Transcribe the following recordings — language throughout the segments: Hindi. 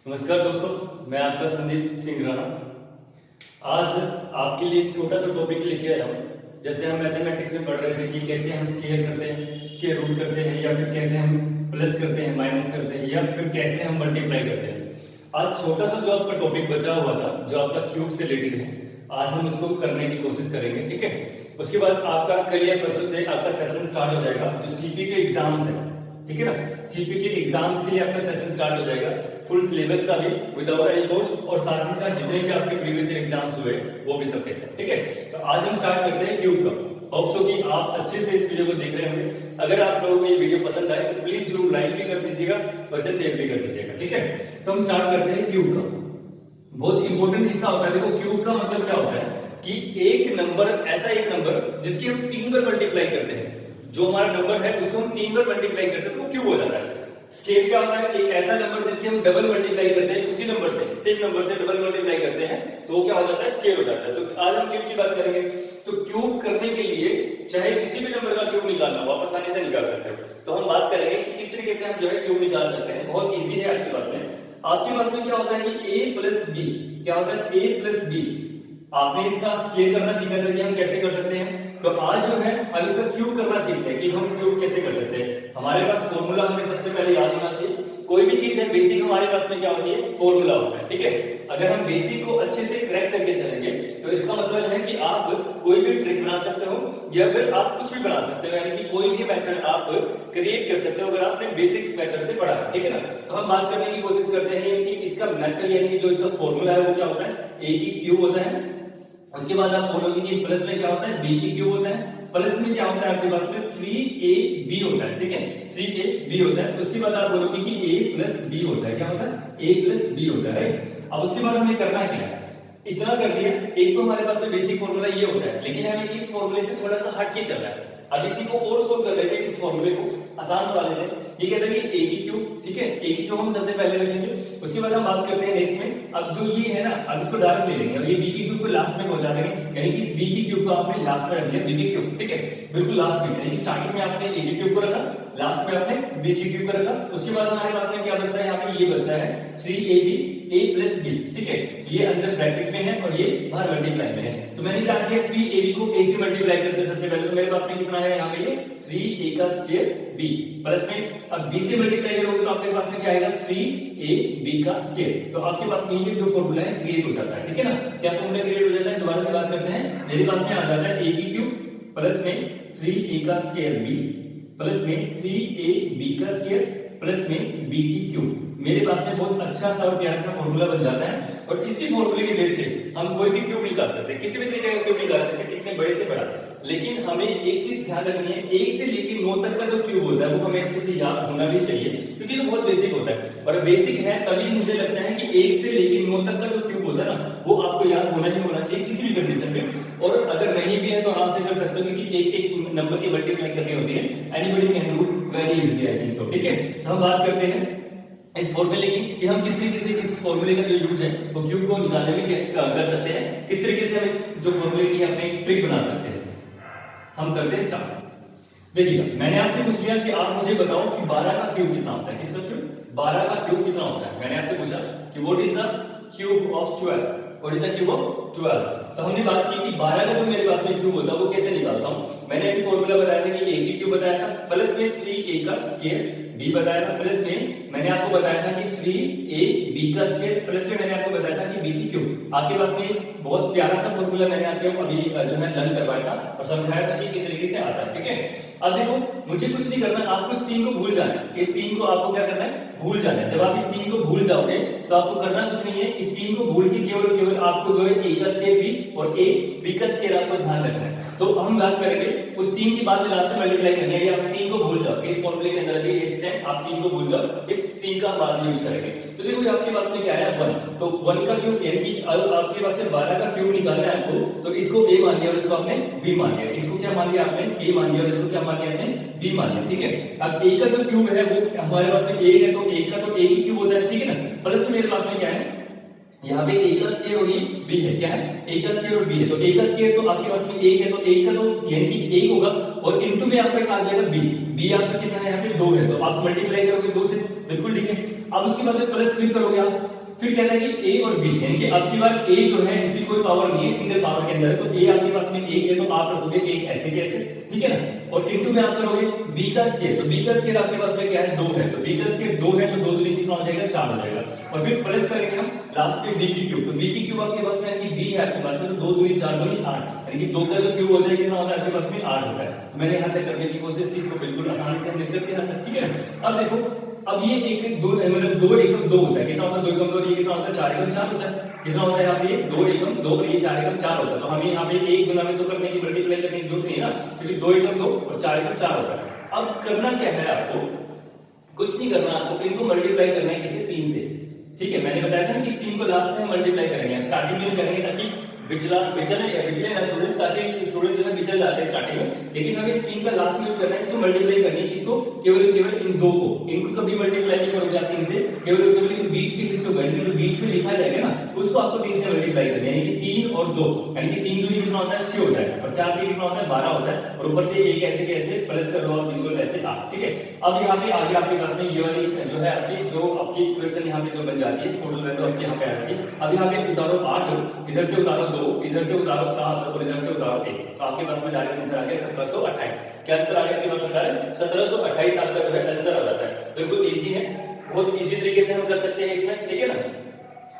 नमस्कार दोस्तों, मैं आपका संदीप सिंह राणा। आज आपके लिए एक छोटा सा टॉपिक लेके आया हूँ। जैसे हम मैथमेटिक्स में पढ़ रहे थे कि कैसे हम स्क्वायर करते हैं, स्क्वायर रूट करते हैं, या फिर कैसे हम प्लस करते हैं, माइनस करते हैं, या फिर कैसे हम मल्टीप्लाई करते हैं। आज छोटा सा जो आपका टॉपिक बचा हुआ था, जो आपका क्यूब से रिलेटेड है, आज हम उसको करने की कोशिश करेंगे। ठीक है, उसके बाद आपका कल या परसों से आपका सेशन स्टार्ट हो जाएगा, जो सीपी के एग्जाम्स है। ठीक है ना, सीपी के एग्जाम्स के लिए आपका सेशन स्टार्ट हो जाएगा, फुल सिलेबस का भी, विदाउट एनी कोर्स, और साथ ही साथ जितने भी आपके प्रीवियस ईयर एग्जाम्स हुए वो भी सबके सब। ठीक है, तो आज हम स्टार्ट करते हैं क्यूब का। होप सो कि आप अच्छे से इस वीडियो को देख रहे होंगे। अगर आप लोगों को ये वीडियो पसंद आए तो प्लीज जरूर लाइक भी कर दीजिएगा, वैसे शेयर भी कर दीजिएगा। ठीक है, तो हम स्टार्ट करते हैं क्यूब का। बहुत इंपॉर्टेंट हिस्सा होता है। देखो, क्यूब का मतलब क्या होता है कि एक नंबर, ऐसा एक नंबर जिसकी हम 3 बार मल्टीप्लाई करते हैं, जो हमारा नंबर है उसको हम 3 बार मल्टीप्लाई करते हैं तो क्यूब हो जाता है। स्केल क्या होता है, एक ऐसा नंबर जिसके हम डबल मल्टीप्लाई करते हैं, उसी नंबर से, सेम नंबर से डबल मल्टीप्लाई करते हैं तो वो क्या हो जाता है, स्केल हो जाता है। तो आज हम क्यूब की बात करेंगे। तो क्यूब करने के लिए चाहे किसी भी नंबर का क्यूब निकालना हो, आप आसानी से निकाल सकते हो। तो हम बात करेंगे कि किस तरीके से हम जो है क्यूब निकाल सकते हैं। बहुत इजी है। आपके पास में क्या होता है कि a प्लस बी, क्या होता है a प्लस बी। आपने इसका स्केल करना सीखा था कि हम कैसे कर सकते हैं। तो आज जो है हम इसका क्यूब करना सीखते हैं कि हम क्यूब कैसे कर सकते हैं। हमारे पास फॉर्मूला हमें सबसे पहले याद होना चाहिए। कोई भी चीज है बेसिक, हमारे पास में क्या होती है, फॉर्मूला होता है। ठीक है, अगर हम बेसिक को अच्छे से क्रैक करके चलेंगे तो इसका मतलब है कि आप कोई भी ट्रिक बना सकते हो, या फिर आप कुछ भी बना सकते हो, यानी कि कोई भी मेथड आप क्रिएट कर सकते हो अगर आपने बेसिक्स मेथड से पढ़ा है। ठीक है ना, तो हम बात करने की कोशिश करते हैं कि इसका मेथड, यानी कि जो इसका फॉर्मूला है वो क्या होता है, a की क्यूब होता है। उसके बाद आप बोलोगे कि प्लस में क्या होता है, b की क्यूब होता है। प्लस में क्या होता है आपके पास में 3ab होता है। ठीक है, 3ab होता है। उसके बाद आप बोलोगे कि a प्लस b होता है। क्या होता है, a प्लस b होता है, राइट। अब उसके बाद हमें करना क्या है, इतना कर लिया। एक तो हमारे पास में बेसिक फॉर्मूला ये होता है, लेकिन हमें इस फॉर्मूले से थोड़ा सा हट के चलना है। अब इसी को और सोल्व कर लेते हैं, इस फॉर्मूले को आसान बना लेते हैं। ये कहता है कि a की क्यूब, ठीक है, a की क्यूब हम सबसे पहले रखेंगे। उसके बाद हम बात करते हैं नेक्स्ट में, अब जो ये है ना, अब इसको डायरेक्ट ले लेंगे और ये b की क्यूब को लास्ट में पहुंचा देंगे, यानी कि इस b की क्यूब को आपने लास्ट में रख दिया, b की क्यूब। ठीक है, बिल्कुल लास्ट में, यानी कि स्टार्टिंग में आपने a की क्यूब को रखा, लास्ट में आपने b की क्यूब को रखा। उसके बाद हमारे पास में क्या बचता है, यहाँ पे ये बचता है 3ab a प्लस b। ठीक है, ये अंदर ब्रैकेट में है और ये बाहर मल्टीप्लाई में है। तो मैंने क्या किया, 3ab को a से मल्टीप्लाई करते हैं सबसे पहले। तो मेरे पास में कितना है यहाँ पे, ये 3a का स्क्वायर b प्लस में, अब b से मल्टीप्लाई करोगे तो आपके पास में क्या आएगा, 3ab का स्क्वायर। तो आपके पास में ये जो फॉर्मूला है क्रिएट हो जाता है। ठीक है ना, क्या फॉर्मूला क्रिएट हो जाता है, दोबारा से बात करते हैं। मेरे पास में आ जाता है a की क्यूब प्लस में 3a का स्क्वायर b प्लस में 3ab का स्क्वायर प्लस में b की क्यूब। मेरे पास में बहुत अच्छा सा और प्यारा सा फॉर्मूला बन जाता है। और इसी फॉर्मूले के बेस पे हम कोई भी क्यूब निकाल सकते हैं, किसी भी तरीके का क्यूब निकाल सकते हैं, कितने बड़े से बड़ा। लेकिन हमें एक चीज ध्यान रखनी है, 1 से लेकर 9 तक का जो क्यूब होता है वो हमें अच्छे से याद होना भी चाहिए, क्योंकि वो बहुत बेसिक होता है। और बेसिक है तभी मुझे लगता है कि 1 से लेकर 9 तक का जो क्यूब होता है ना, वो आपको याद होना ही होना चाहिए किसी भी कंडीशन में। और अगर नहीं भी है तो आराम से कर सकते हो, क्योंकि एक एक नंबर की मल्टीप्लाई करनी होती है। Anybody can do very easily, I think so. ठीक है, तो हम बात करते हैं इस फॉर्मूले की कि हम किस तरीके से इस फॉर्मूले का जो यूज है वो क्यूब को निकालने में कर सकते हैं, किस तरीके से हम इस जो फॉर्मूले की अपने ट्रिक बना सकते हैं। हम करते हैं स्टार्ट। देखिएगा, मैंने आपसे पूछ लिया कि आप मुझे बताओ कि 12 का क्यूब कितना होता है। किसका क्यूब, 12 का क्यूब कितना होता है। मैंने आपसे पूछा कि what is the cube of 12, what is the cube of 12। तो हमने बात की कि 12 का जो मेरे पास में क्यूब होता है वो कैसे निकालता हूं। मैंने अभी फॉर्मूला बताया था कि a की क्यूब बताया था, प्लस में 3a का स्क्वायर b बताया था, प्लस में मैंने आपको बताया था कि 3ab का स्क्वायर, प्लस में मैंने आपको बताया था कि b की क्यूब। आपके पास में बहुत प्यारा सा फॉर्मूला मैंने आपको अभी जो है लर्न करवाया था और समझाया था कि किस तरीके से आता है। ठीक है, अब देखो, मुझे कुछ नहीं करना, आपको इस 3 को भूल जाना है। इस 3 को आपको क्या करना है, भूल जाना है। जब आप इस 3 को भूल जाओगे तो आपको करना कुछ नहीं है, इस 3 को भूल के केवल आपको जो है a का स्क्वायर b और b का स्क्वायर आपको ध्यान रखना है। तो हम बात करेंगे उस 3 की बाद में लास्ट में मल्टीप्लाई करनी है। आप 3 को भूल जाओ, इस फॉर्मूले के अंदर भी इस टाइम आप 3 को भूल जाओ, इस 3 का बाद में यूज करेंगे। तो देखो आपके पास में क्या है, 1। तो 1 का क्यूब, यानी कि आपके पास में 12 का क्यूब निकालना है आपको, तो इसको a मान लिया और इसको आपने b मान लिया। इसको क्या मान लिया आपने, a मान लिया, और इसको क्या मान लिया आपने, b मान लिया। ठीक है, अब a का जो क्यूब है वो हमारे पास में a है, तो a का तो a की क्यूब होता है। ठीक है ना, प्लस मेरे पास में क्या है, यहाँ पे a का स्क्वायर और ये b है। क्या है, a का स्क्वायर और b है। तो a का स्क्वायर तो आपके पास में 1 है, तो 1 का तो यानी कि 1 होगा, और इनटू में आपका आ जाएगा b। b आपका कितना है, यहाँ पे 2 है, तो आप मल्टीप्लाई करोगे 2 से, बिल्कुल ठीक है। अब उसके बाद में प्लस फिर करोगे आप, फिर कहता है कि a और b, यानी कि आपकी बार a जो है इसकी कोई पावर नहीं है, सिंगल पावर के अंदर है, तो a आपके पास में 1 है तो आप रखोगे 1 ऐसे के ऐसे, ठीक है ना, और इनटू में आप करोगे b का स्क्वायर, तो b का स्क्वायर आपके पास में क्या है 2 है, तो b का स्क्वायर 2 है तो 2 दूनी कितना हो जाएगा 4 हो जाएगा, और फिर प्लस करेंगे हम लास्ट में b की क्यूब, तो b की क्यूब आपके पास में है कि b है आपके पास में, तो 2 दूनी 4 दूनी 8, यानी कि 2 का जो क्यूब होता है कितना होता है आपके पास में 8 होता है। तो मैंने यहां तक करने की कोशिश की, इसको बिल्कुल आसानी से हम लिख सकते हैं, ठीक है ना। अब देखो, अब ये एक दो मतलब 2 एकम 2 होता है, कितना होता है 2 एकम 2, ये कितना होता है 4 एकम 4 होता है, कितना होता है यहाँ पे 2 एकम 2 और ये 4 एकम 4 होता है, तो हमें यहाँ पे एक गुना में तो करने की मल्टीप्लाई करने की जरूरत नहीं है ना, क्योंकि 2 एकम 2 और 4 एकम 4 होता है। अब करना क्या है आपको, कुछ नहीं करना, आपको इनको मल्टीप्लाई करना है किसी 3 से, ठीक है। मैंने बताया था ना कि इस 3 को लास्ट में मल्टीप्लाई करेंगे, हम स्टार्टिंग में करेंगे ताकि बिचले ना स्टूडेंट्स, ताकि स्टूडेंट्स जो है बिचल जाते हैं स्टार्टिंग में, लेकिन हमें इस 3 का लास्ट में यूज करना है, इसको मल्टीप्लाई करनी है, किसको, केवल इन दो को, इनको कभी मल्टीप्लाई नहीं करोगे आप 3 से, केवल इन बीच के हिस्सों को, यानी जो बीच में लिखा जाएगा ना उसको आपको 3 से मल्टीप्लाई करना है, यानी कि 3 और 2, यानी कि 3 दूनी कितना होता है 6 होता है, और 4 3 कितना होता है 12 होता है, और ऊपर से एक ऐसे कैसे प्लस कर लो आप बिल्कुल ऐसे आप, ठीक है। अब यहाँ पे आगे आपके पास में ये वाली जो है आपकी इक्वेशन यहाँ पे जो बन जाती है, टोटल वैल्यू आपके यहाँ पे आ जाती है। अब यहाँ पे उतारो 8, इधर से उतारो 2, इधर से उतारो 7 और इधर से उतारो 1, तो आपके पास में डायरेक्ट आंसर आ गया 1728। क्या आंसर आ गया आपके पास में डायरेक्ट 1728 आपका जो है आंसर आ जाता है। बिल्कुल इजी है, बहुत इजी तरीके से हम कर सकते हैं इसमें, ठीक है ना।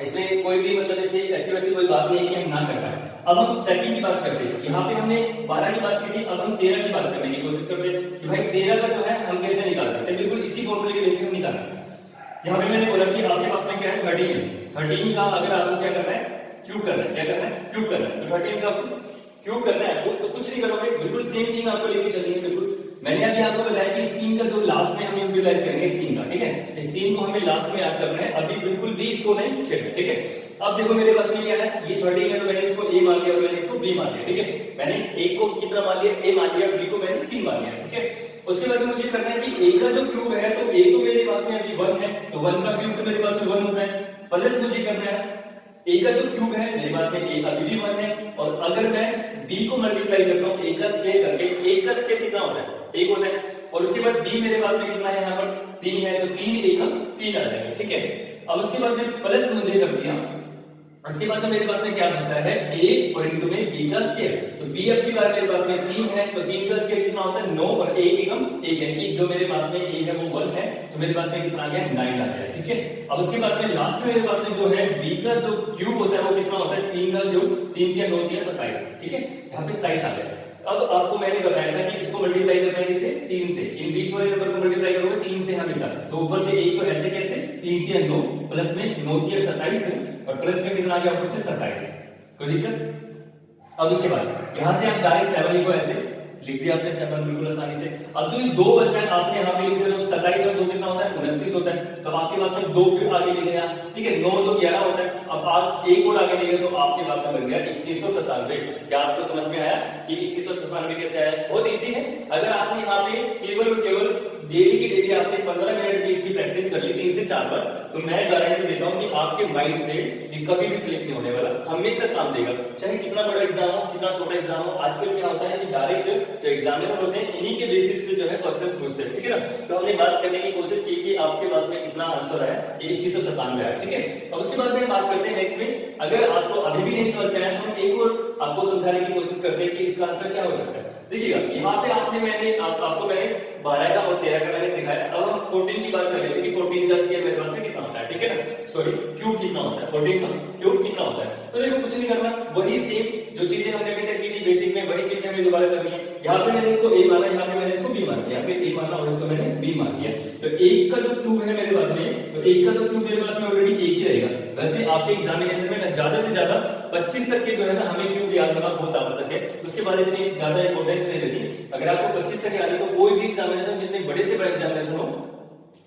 इसमें कोई भी मतलब ऐसी वैसी कोई बात नहीं है कि हम ना कर पाए। अब हम सेकंड की बात करते हैं, यहाँ पे हमने 12 की बात की थी, अब हम 13 की बात करने की कोशिश करते हैं कि भाई 13 का जो है हम कैसे निकाल सकते हैं, बिल्कुल इसी फॉर्मूले के बेसिस पे निकालना है। यहाँ पे मैंने बोला कि आपके पास में क्या है 13 है, 13 का अगर आपको क्या करना है क्यूब करना है, क्या करना है क्यूब करना है, तो 13 का क्यूब करना है आपको, तो कुछ नहीं करोगे, बिल्कुल सेम थिंग आपको लेके चलनी है। बिल्कुल मैंने अभी आपको बताया कि इस 3 का जो लास्ट में हम यूटिलाइज करेंगे इस 3 का, ठीक है, इस 3 को हमें लास्ट में याद करना है, अभी बिल्कुल भी इसको नहीं छेड़ना, ठीक है। अब देखो मेरे पास में क्या है, ये 13 है तो मैंने इसको a मान लिया और मैंने इसको b मान लिया, ठीक है। मैंने a को कितना मान लिया, a मान लिया, b को मैंने 3 मान लिया, ठीक है। उसके बाद में मुझे करना है कि a का जो क्यूब है, तो a तो मेरे पास में अभी 1 है, तो 1 का क्यूब तो मेरे पास में 1 होता है, प्लस मुझे करना है a का जो क्यूब है मेरे पास में a अभी भी 1 है, और अगर मैं b को मल्टीप्लाई करता हूं a का स्क्वायर करके, a का स्क्वायर कितना होता है 1 होता है, और उसके बाद b मेरे पास में कितना है यहाँ पर 3 है, तो 3 एकम 3 आ जाएगा, ठीक है। अब उसके बाद में प्लस मुझे कर दिया, उसके बाद में मेरे पास में क्या बचता है a और इनटू में b का स्क्वायर, तो b अब की बार मेरे पास में 3 है, तो 3 का स्क्वायर कितना होता है 9, और 1 एकम 1 है, कि जो मेरे पास में a है वो 1 है, तो मेरे पास में कितना आ गया 9 आ गया, ठीक है। अब उसके बाद में लास्ट में मेरे पास में जो है b का जो क्यूब होता है वो कितना होता है 3 का क्यूब, 3 के 9 3 27, ठीक है, यहाँ पे 27 आ गया। अब आपको मैंने बताया था कि इसको मल्टीप्लाई करना है किससे 3 से, इन बीच वाले नंबर को मल्टीप्लाई करोगे 3 से हमेशा, तो ऊपर से 1 को ऐसे कैसे 3 3 9 प्लस में 9 3 27 है, और प्लस में कितना आ गया ऊपर से 27, कोई दिक्कत। अब उसके बाद यहां से आप डायरेक्ट 7 को ऐसे लिख दिया आपने 7 बिल्कुल आसानी से। अब जो ये 2 बचा है आपने यहाँ पे लिख दिया, तो 27 और 2 कितना होता है 29 होता है, तो आपके पास में 2 फिर आगे ले गया, ठीक है, 9 तो 11 होता है, अब आप एक और आगे ले गए तो आपके पास में बन गया 2197। क्या आपको समझ में आया कि 2197 कैसे आया? बहुत इजी है। अगर आपने यहाँ पे केवल और केवल डेली की डेली आपने 15 मिनट की इसकी प्रैक्टिस कर ली 3 से 4 बार, तो मैं गारंटी देता हूँ कि आपके माइंड से ये कभी भी स्लिप नहीं होने वाला, हमेशा काम देगा, चाहे कितना बड़ा एग्जाम हो कितना छोटा एग्जाम हो। आजकल क्या होता है कि डायरेक्ट जो एग्जामिनर होते हैं इन्हीं के बेसिस पे जो है क्वेश्चंस पूछते हैं, ठीक है ना। तो हमने बात करने की कोशिश की कि आपके पास में कितना आंसर आया, ये 2197 आया, ठीक है। अब उसके बाद में बात करते हैं नेक्स्ट में, अगर आपको अभी भी नहीं समझ में आया तो हम एक और आपको समझाने की कोशिश करते हैं कि इसका आंसर क्या हो सकता है। देखिएगा यहाँ पे आपको मैंने 12 का और 13 का मैंने सिखाया। अब हम 14 की बात कर लेते हैं कि 14 का स्क्वायर मेरे पास में कितना होता है, ठीक है ना, सॉरी क्यूब कितना होता है, 14 का क्यूब कितना होता है। तो देखो कुछ नहीं करना, वही सेम जो चीजें हमने अभी तक की थी बेसिक में, वही चीजें हमें दोबारा करनी है। यहाँ पे मैंने इसको a माना, यहाँ पे मैंने इसको b माना, यहाँ पे a माना और इसको मैंने b मान लिया। तो 1 का जो क्यूब है मेरे पास में, तो 1 का जो क्यूब मेरे पास में ऑलरेडी 1 ही रहेगा। वैसे आपके एग्जामिनेशन में ज्यादा से ज्यादा 25 तक के जो है ना हमें क्यूब याद करना बहुत आवश्यक है, उसके बाद इतनी ज्यादा इंपॉर्टेंस नहीं रहती। अगर आपको 25 तक याद है तो कोई भी एग्जामिनेशन जितने बड़े से बड़े एग्जामिनेशन हो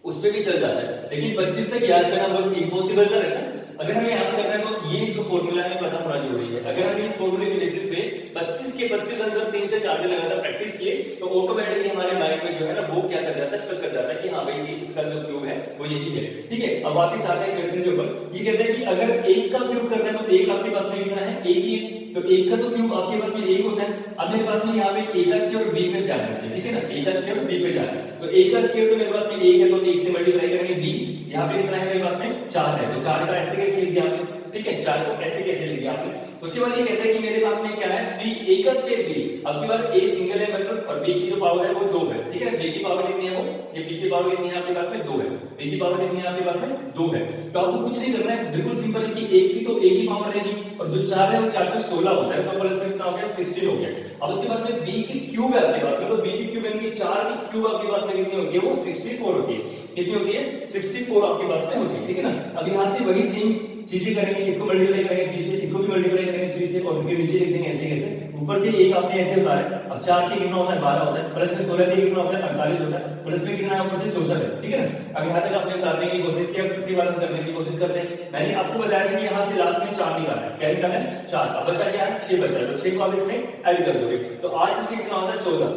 उस पे भी चल जाता है, लेकिन 25 तक याद करना बहुत इम्पॉसिबल सा रहता है। अगर हमें याद करना है तो ये जो फॉर्मूला है पता होना जरूरी है। अगर हमने इस फॉर्मूले के बेसिस पे 25 के 25 आंसर 3 से 4 दिन लगातार प्रैक्टिस किए तो ऑटोमेटिकली हमारे माइंड में जो है ना वो क्या कर जाता है, स्टक कर जाता है कि हाँ भाई इसका जो क्यूब है वो यही है। ठीक है, अब वापस आते हैं क्वेश्चन के ऊपर। ये कहते हैं कि अगर एक का क्यूब करना है तो एक आपके पास में कितना है, एक ही है, तो एक का तो क्यूब आपके पास में एक होता है। अब मेरे पास में यहाँ पे ए का स्क्वायर और बी पे जाना है, ठीक है ना, ए का स्क्वायर और बी पे जाना है। तो ए का स्क्वायर तो मेरे पास में एक है तो एक से मल्टीप्लाई करेंगे बी, यहाँ पे कितना है मेरे पास में 4 है, तो 4 का ऐसे कैसे लिख दिया आपने, ठीक है, 4 को ऐसे कैसे लिख दिया आपने। उसके बाद ये कहता है कि मेरे पास में क्या है 3 ए का स्क्वायर बी, अब की बार ए सिंगल है मतलब और बी की जो पावर है वो 2 है, ठीक है, बी की पावर कितनी है वो, ये बी की पावर कितनी है आपके पास में 2 है, बी की पावर कितनी है आपके पास में 2 है। तो आपको कुछ नहीं करना है, बिल्कुल सिंपल है कि एक की तो एक ही पावर रहेगी और जो 4 है वो 4 से 16 होता है, तो प्लस में कितना हो गया 16 हो गया। अब उसके बाद में b की क्यूब है आपके पास में, तो b की क्यूब यानी कि 4 की क्यूब आपके पास में कितनी होती है, वो 64 होती है। कितनी होती है, 64 आपके पास में होती है, ठीक है ना। अब यहां से वही सेम चीजें करेंगे, इसको मल्टीप्लाई करेंगे 3 से, इसको भी मल्टीप्लाई करेंगे 3 से और फिर नीचे लिख देंगे ऐसे कैसे, ऊपर से एक आपने ऐसे उतारा। अब 4 के कितना होता है 12 होता है, प्लस में 16 के कितना होता है 48 होता है, प्लस में कितना है ऊपर से 64 है, ठीक है ना। अब यहां तक आपने उतारने की कोशिश की, अब इसके बाद हम करने की कोशिश करते हैं। मैंने आपको बताया था कि यहां से लास्ट में 4 निकालना है, क्या निकालना है 4, अब बचा क्या है 6 बचा है, तो 6 को आप इसमें ऐड कर दोगे तो 8 से 6 कितना होता है 14,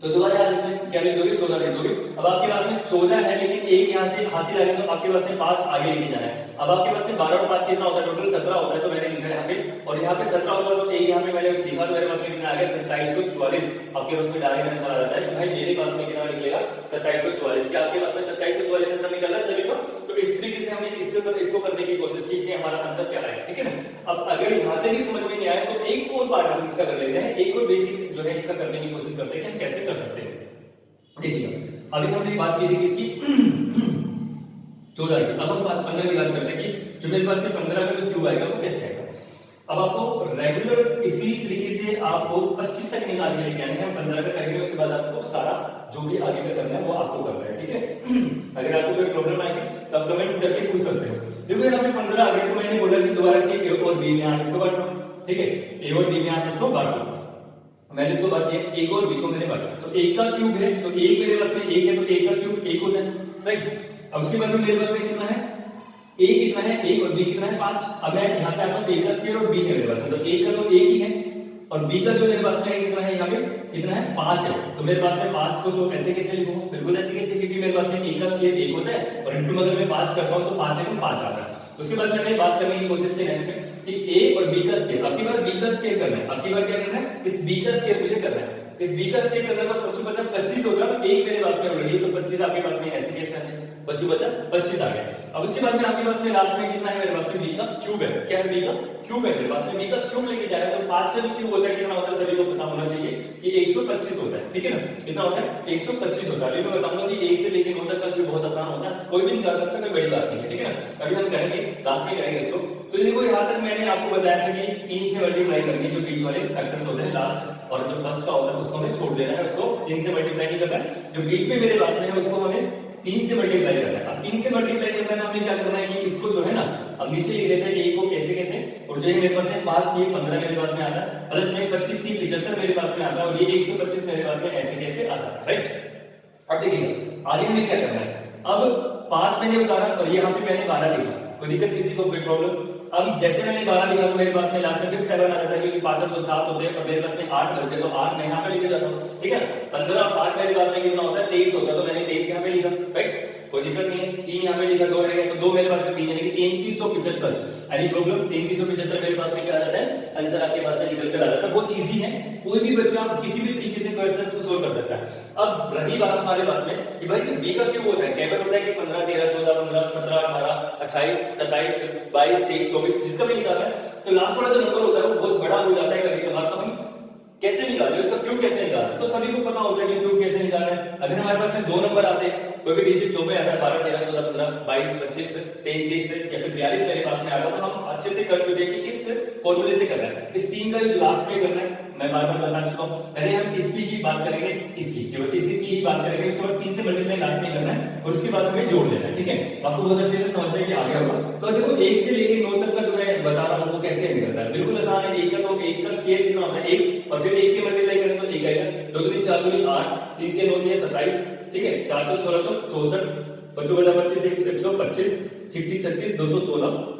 तो दोबारा आप इसमें क्या लिख दोगे 14 लिख दोगे। अब आपके पास में 14 है लेकिन एक यहां से हासिल आ गया तो आपके पास में 5 आगे लेके जाना है। अब आपके पास में 12 और 5 कितना होता है, टोटल 17 होता है, तो मैंने लिखा है यहाँ पे, और यहाँ पे 17 होता है तो एक यहाँ पे मैंने लिखा तो मेरे पास में कितना आ गया 2744। आपके पास में डायरेक्ट आंसर आ जाता है कि भाई मेरे पास में कितना निकलेगा 2744, क्या आपके पास में 2744 आंसर निकल रहा है सभी को। तो इस तरीके से हमने इसको करने की कोशिश की कि हमारा आंसर क्या आएगा, ठीक है ना। अब अगर यहाँ तक भी समझ में नहीं आया तो एक और पार्ट हम इसका कर लेते हैं, एक और बेसिक जो है इसका करने की कोशिश करते हैं कि हम कैसे कर सकते हैं। देखिएगा अभी हमने बात की थी किसकी 14 की, अब हम 15 की बात करते हैं कि जो मेरे पास से 15 का जो क्यूब आएगा वो कैसे आएगा। अब आपको रेगुलर इसी तरीके से आपको 25 तक निकाल के लेके आने हैं, हम 15 का करेंगे, उसके बाद आपको सारा जो भी आगे का करना है वो आपको करना है, ठीक है। अगर आपको कोई प्रॉब्लम आएगी तो आप कमेंट्स करके पूछ सकते हो। देखो यहाँ पे 15 आ गए तो मैंने बोला कि दोबारा से ए और बी में आप इसको बांटो, ठीक है, ए और बी में आप इसको बांटो। मैंने इसको बात किया एक और बी को मैंने बांटा, तो एक का क्यूब है तो एक मेरे पास में एक है तो एक का क्यूब एक होता है, राइट। अब उसके बाद में मेरे पास में कितना है a कितना है 1 और b कितना है 5। अब मैं यहाँ पे आता हूँ a का स्क्वायर और b है मेरे पास में, तो a का तो 1 ही है और b का जो मेरे पास में है कितना है यहाँ पे कितना है 5 है, तो मेरे पास में 5 को तो ऐसे कैसे लिखूंगा, बिल्कुल ऐसे कैसे, क्योंकि मेरे पास में a का स्क्वायर 1 होता है और इनटू अगर मैं 5 करता हूँ तो 5 है तो 5 आ रहा है। उसके बाद मैंने बात करने की कोशिश की नेक्स्ट में कि a और b का स्क्वायर, अब की बार b का स्क्वायर करना है, अब की बार क्या करना है इस b का स्क्वायर मुझे करना है, इस b का स्क्वायर करना तो 25 होगा, तो 1 मेरे पास में ऑलरेडी, तो 25 आपके पास में ऐसे कैसे है 25 आ गया। अब उसके बाद में आपके पास में लास्ट में कितना है मेरे पास में b का क्यूब है, क्या है b का क्यूब है मेरे पास में, b का क्यूब लेके जा रहा है, तो 5 का जो क्यूब होता है कितना होता है सभी को पता होना चाहिए कि 125 होता है, ठीक है ना, कितना होता है 125 होता है। अभी मैं बताऊंगा कि 1 से लेके 9 तक का क्यूब बहुत आसान होता है, कोई भी निकाल सकता है, कोई बड़ी बात नहीं है, ठीक है ना। अभी हम करेंगे लास्ट में करेंगे इसको। तो देखो यहाँ तक मैंने आपको बताया था कि 3 से मल्टीप्लाई करके जो बीच वाले फैक्टर्स होते हैं लास्ट और जो फर्स्ट का होता है उसको हमें छोड़ देना है, उसको 3 से मल्टीप्लाई नहीं करना है, जो बीच में मेरे पास में है उसको हमें 3 से मल्टीप्लाई करना है। अब 3 से मल्टीप्लाई करना है तो हमें क्या करना है कि इसको जो है ना अब नीचे लिख देते हैं a को कैसे कैसे, और जो है मेरे पास में 5 थी 15 मेरे पास में आता है, प्लस में 25 थी 75 मेरे पास में आता है और ये 125 मेरे पास में ऐसे कैसे आ जाता है, राइट। अब देखिए आगे हमें क्या करना है, अब 5 मैंने उतारा और यहाँ पे मैंने 12 लिखा, कोई दिक्कत किसी को, कोई प्रॉब्लम। अब जैसे मैंने 12 लिखा तो मेरे पास में लास्ट में फिर 7 आ जाता है, क्योंकि 5 और 2 7 होते हैं और मेरे पास में 8 बच गए, तो 8 मैं यहाँ पे लिख जाता हूँ, ठीक है। 15 और 8 मेरे पास में कितना होता है 23 होता है, तो मैंने 23 यहाँ पे लिखा, राइट, कोई दिक्कत नहीं है। 3 यहाँ पे लिखा, 2 रह गए, तो 2 मेरे पास में 3 यानी कि 3375, एनी प्रॉब्लम 3375 मेरे पास में क्या आ जाता है आंसर आपके पास में निकल कर आ जाता है। बहुत इजी है, कोई भी बच्चा किसी भी तरीके से क्वेश्चंस को सोल्व कर सकता है। अब रही बात हमारे पास में कि भाई जो b का क्यूब होता है, कैबल होता है कि 15 13 14 15 17 18 28 27 22 23 24 जिसका भी निकालना है, तो लास्ट वाला जो नंबर होता है वो बहुत बड़ा हो जाता है कभी कभार, तो हम कैसे निकालें उसका क्यूब कैसे निकालते, तो सभी को पता होता है कि क्यूब कैसे निकालना है। अगर हमारे पास में 2 नंबर आते हैं, कोई भी डिजिट 2 में आता है 12 13 14 15 22 25 33 या फिर 42 मेरे पास में आता है, तो हम अच्छे से कर चुके हैं कि इस फॉर्मूले से करना है। इस 3 का जो लास्ट में करना है मैं बार बार बता चुका हूं, पहले हम इसकी ही बात करेंगे, इसकी केवल इसी की ही बात करेंगे, उसके बाद 3 से मल्टीप्लाई लास्ट में करना है और उसके बाद हमें जोड़ देना है, ठीक है। आपको बहुत अच्छे से समझ में आ गया होगा। तो देखो 1 से लेके 9 तक का जो मैं बता रहा हूं वो कैसे निकलता है, बिल्कुल आसान है। 1 का तो 1 का स्क्वायर कितना होता है 1 और फिर 1 के मल्टीप्लाई करें तो 1 आएगा, 2 3 4 2 8 3 3 9 3 27, ठीक है, 4 4 16 64 25 25 125 6 6 36 216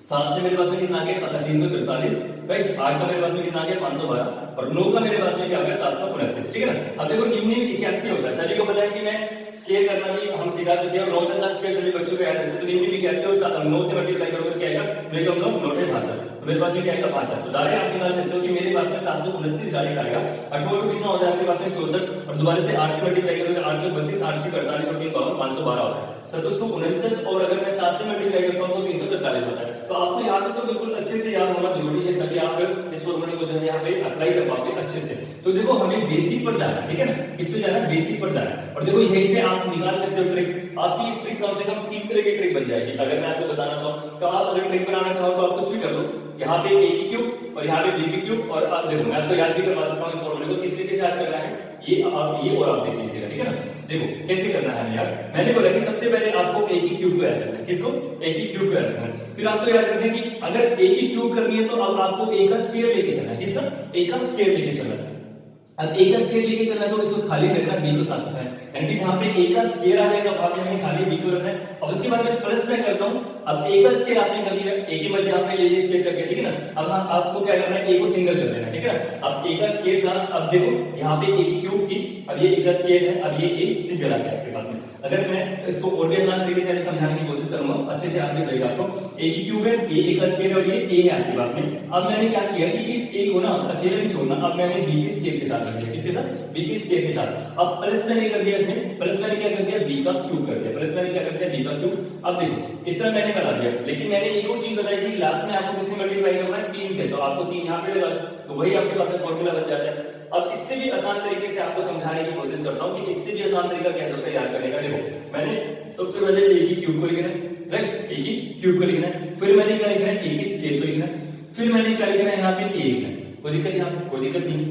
7 से मेरे पास में कितना आ गया 343, राइट। 8 का मेरे पास में कितना आ गया 512 और 9 का मेरे पास में क्या आ गया 729, ठीक है ना। अब देखो निम्न 81 होता है, सभी को पता है कि मैं स्केल करना भी हम सिखा चुके हैं और 9 तक का स्केल सभी बच्चों को याद है। तो निम्न 81 और 9 से मल्टीप्लाई करोगे क्या आएगा, मेरे को हम लोग 9 तो मेरे पास में क्या आएगा 72। तो डायरेक्ट आप निकाल सकते हो कि मेरे पास में 729 डायरेक्ट आएगा। 8 कितना हो जाएगा आपके पास में 64 और दोबारा से 8 से मल्टीप्लाई करोगे 8 32 8 48 और 3 52 512 होता है 749 और अगर मैं 7 से मल्टीप्लाई करता हूं तो 343 होता है। तो आपको यहाँ तक तो बिल्कुल अच्छे से याद होना जरूरी है, तभी आप इस फॉर्मूले को जो है यहाँ पे अप्लाई कर पाओगे अच्छे से। तो देखो हमें बेसिक पर जाना है, ठीक है ना, किस पे जाना है, बेसिक पर जाना है। और देखो यही से आप निकाल सकते हो ट्रिक, आपकी ट्रिक कम से कम 3 तरह की ट्रिक बन जाएगी। अगर मैं आपको बताना चाहूँ तो आप अगर ट्रिक बनाना चाहो तो आप कुछ भी कर लो, यहाँ पे a की क्यूब और यहाँ पे b की क्यूब, और आप देखो मैं आपको याद भी करवा सकता हूँ इस फॉर्मूले को, किस तरीके से याद करना है ये और आप देख लीजिएगा, ठीक है ना। देखो कैसे करना है यार, मैंने बोला कि सबसे पहले आपको a की क्यूब को याद करना है, किसको, a की क्यूब को याद करना है। फिर आपको याद रखना है कि अगर a की क्यूब करनी है तो अब आपको a का स्क्वायर लेके चलना है, किसका, a का स्क्वायर लेके चलना है। अब a का स्क्वायर लेके चलना है तो इसको खाली रखना b को साथ में, यानी कि जहां पे a का स्क्वायर आ जाएगा वहां पे हमें खाली b को रखना है। अब उसके बाद में प्लस में करता हूं, अब a का स्क्वायर आपने कर लिया, a की वजह आपने ले ली स्क्वायर करके, ठीक है ना। अब आपको क्या करना है, a को सिंगल कर देना है, ठीक है ना। अब a का स्क्वायर था, अब देखो यहाँ पे a की क्यूब थी, अब ये a का स्क्वायर है, अब ये a सिंगल आ गया आपके पास में। अगर मैं इसको और भी आसान तरीके से समझाने की कोशिश करूंगा अच्छे से याद भी रहेगा आपको। a की क्यूब है, a का स्क्वायर और ये a है आपके पास में। अब मैंने क्या किया कि इस a को ना अकेले नहीं छोड़ना, अब मैंने b के स्क्वायर के साथ रख दिया, किसके साथ, b के स्क्वायर के साथ। अब प्लस मैंने कर दिया इसमें, प्लस मैंने क्या कर दिया, b का क्यूब कर दिया, प्लस मैंने क्या कर दिया, b का क्यूब। अब देखो इतना मैंने करा दिया, लेकिन मैंने एक और चीज बताई थी लास्ट में आपको किससे मल्टीप्लाई करना है, 3 से, तो आपको 3 यहाँ पे लगा, तो वही आपके पास में फॉर्मूला बन जाता है। अब इससे भी आसान तरीके से आपको समझाने की कोशिश करता हूं कि इससे भी आसान तरीका कैसे होता है याद करने का। देखो मैंने सबसे पहले a की क्यूब को लिखना है, राइट, a की क्यूब को लिखना है, फिर मैंने क्या लिखना है, a की स्क्वायर को लिखना है, फिर मैंने क्या लिखना है यहाँ पे a लिखना है। कोई दिक्कत यहाँ, कोई दिक्कत नहीं,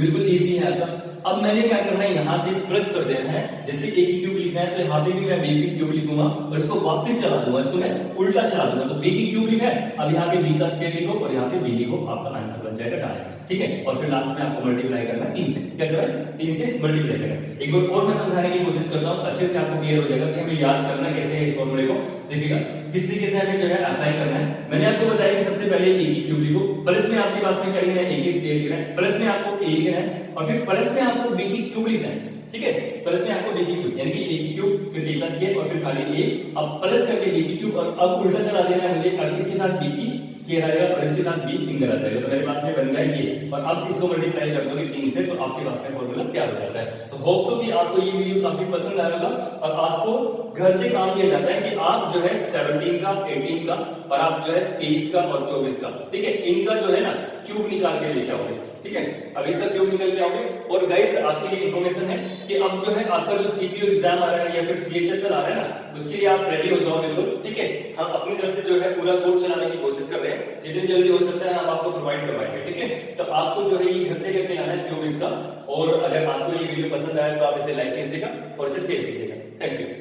बिल्कुल इजी है आपका। अब मैंने क्या करना है, यहाँ से प्लस कर देना है, जैसे a की क्यूब लिखना है तो यहाँ पे भी मैं b की क्यूब लिखूंगा और इसको वापस चला दूंगा, इसको मैं उल्टा चला दूंगा। तो b की क्यूब लिखा है, अब यहाँ पे b का स्क्वायर लिखो और यहाँ पे b लिखो, आपका आंसर बन जाएगा डायरेक्ट, ठीक है। और फिर लास्ट में आपको मल्टीप्लाई करना है 3 से, क्या करना है, 3 से मल्टीप्लाई करना है। एक बार और मैं समझाने की कोशिश करता हूँ, अच्छे से आपको क्लियर हो जाएगा कि हमें याद करना कैसे है इस फॉर्मूले को। देखिएगा किस तरीके से हमें जो है अप्लाई करना है। मैंने आपको बताया कि सबसे पहले a की क्यूब लिखो, प्लस में आपके पास में क्या लिखना है, a की स्क्वायर लिखना है, प्लस में आपको a लिखना है और फिर प्लस में आपको b की क्यूब लिखना है, ठीक है। प्लस में आपको b की क्यूब यानी कि a की क्यूब फिर a का स्क्वायर और फिर खाली a, अब प्लस करके b की क्यूब और अब उल्टा चला देना है मुझे, अब इसके साथ b की स्क्वायर आएगा और इसके साथ b सिंगल आ जाएगा। तो मेरे पास में बन गया ये, और अब इसको मल्टीप्लाई कर दोगे 3 से तो आपके पास में फॉर्मूला तैयार हो जाता है। तो होप सो कि आपको ये वीडियो काफी पसंद आएगा और आपको घर से काम दिया जाता है कि आप जो है 17 का 18 का और आप जो है 23 का और 24 का, ठीक है, इनका जो है ना क्यूब निकाल के लेके आओगे, ठीक है। अब इसका क्यूब निकल के आओगे। और गाइस आपके लिए इंफॉर्मेशन है कि अब जो है आपका जो सीपीयू एग्जाम आ रहा है या फिर सीएचएसएल आ रहा है ना, उसके लिए आप रेडी हो जाओ बिल्कुल, ठीक है। हम अपनी तरफ से जो है पूरा कोर्स चलाने की कोशिश कर रहे हैं, जितनी जल्दी हो सकता है हम आपको प्रोवाइड करवाएंगे, ठीक है। तो आपको जो है ये घर से करके आना है क्यूब इसका। और अगर आपको ये वीडियो पसंद आया तो आप इसे लाइक कीजिएगा और इसे शेयर कीजिएगा। Thank you.